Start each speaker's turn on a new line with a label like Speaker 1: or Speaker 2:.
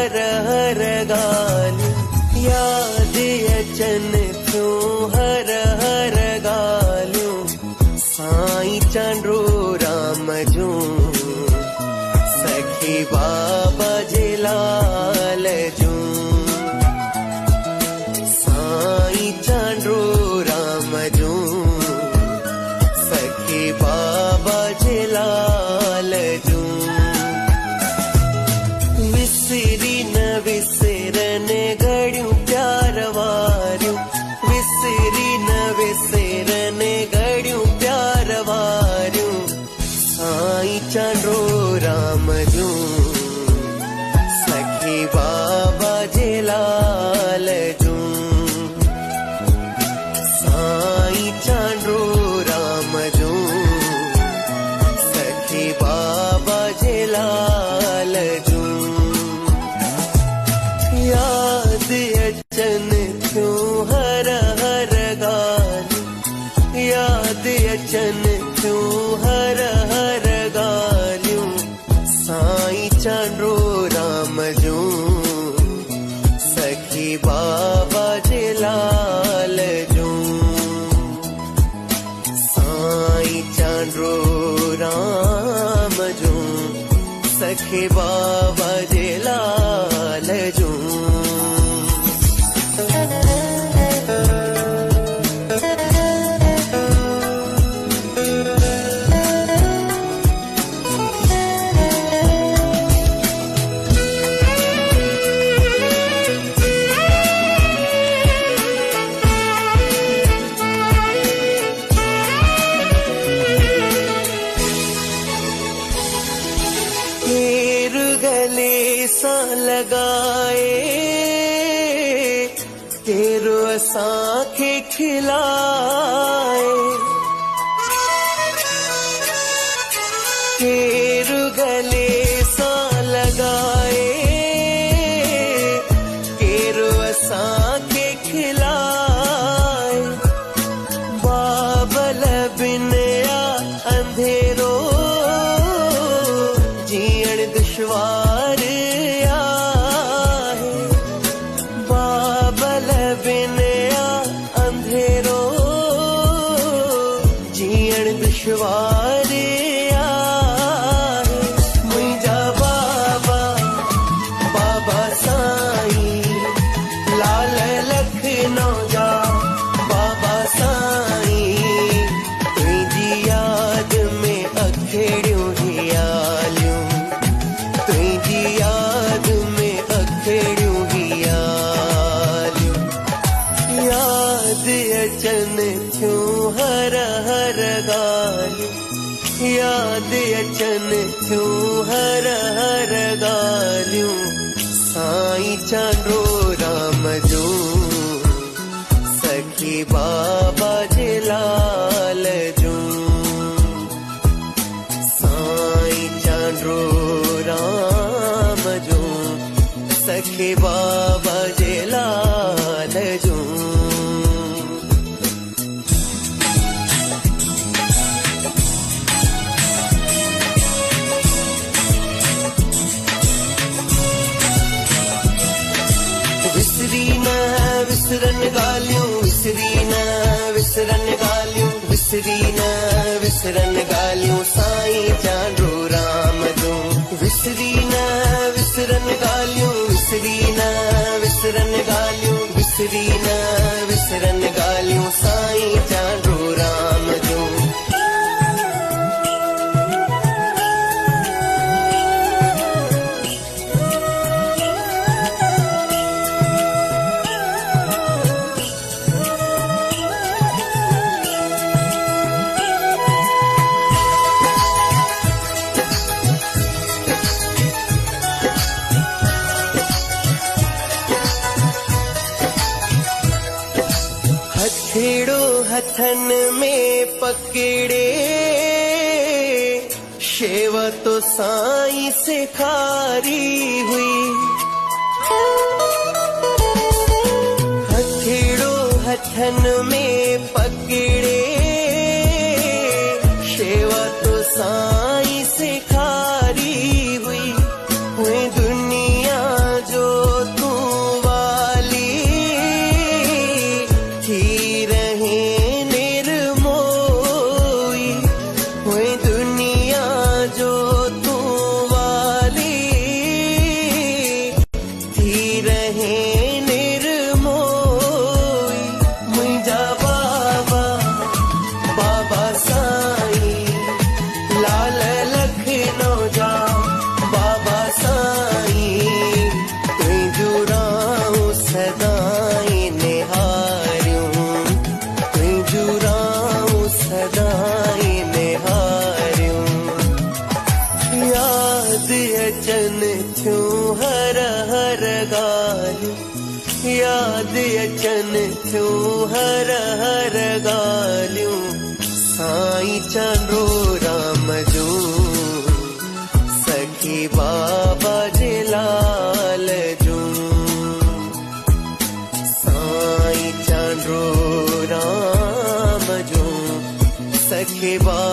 Speaker 1: हर हर गालियूं, याद अचनि थियूं हर हर गालियूं, साईं चांड्रो राम जूं, सखी बाबा जे लाल जूं, साईं चांड्रो राम जूं, सखी बाबा जे लाल जूं। विसरी न विसरन घड़ियूं प्यार वारियूं, विसरी न विसरन घड़ियूं प्यार वारियूं, साईं चांड्रो राम जूं, सखी बाबा जे लाल जूं, साईं चांड्रो राम जूं, सखी बाबा जे लाल जूं। याद अचनि थियूं हर हर गालियूं, याद अचनि थियूं हर हर गालियूं, साईं चांड्रो राम जूं, सखी बाबा जे लाल जूं, साईं चांड्रो राम जूं, सखी बाबा जे लाल जूं। लगाए तेरो असांखे खिलाए, तेरो गले सां लगाए, तेरो असांखे खिलाए, बाबल बिन आ अंधेरो जीअण दुश्वार दुश्वार आहे। मुंहिंजा बाबा बाबा साईं लाल लखनऊ जा बाबा साईं, तुंहिंजी याद में अखेड़ियूं हियालियूं, तुंहिंजी याद में अखेड़ियूं हियालियूं, याद अचनि थियूं हर हर गालियूं, याद अचनि थियूं हर हर गालियूं, साईं चांड्रो राम जूं, सखी बाबा जे लाल जूं, साईं चांड्रो राम जूं, सखी बाबा जे लाल जूं। विसरन गालियूं, विसरी न विसरन गालियूं, विसरी न विसरन गालियूं, साईं चांड्रो राम जूं, विसरी न विसरन गालियूं, विसरी न विसरन गालियूं, विसरी न विसरन गालियूं, साईं चांड्रो राम जूं। हथेड़ो हथन में पकड़े शेव तो साईं सिखारी हुई, हथेड़ो हथन में पकड़े शेव तो साईं सिखारी हुई, दुनिया जो हर ॻाल्हियूं यादि अचनि थियूं हर हर ॻाल्हियूं साईं चांडो राम जूं सखी बाबा जे लाल जूं साईं चांडो राम जूं सखी बाबा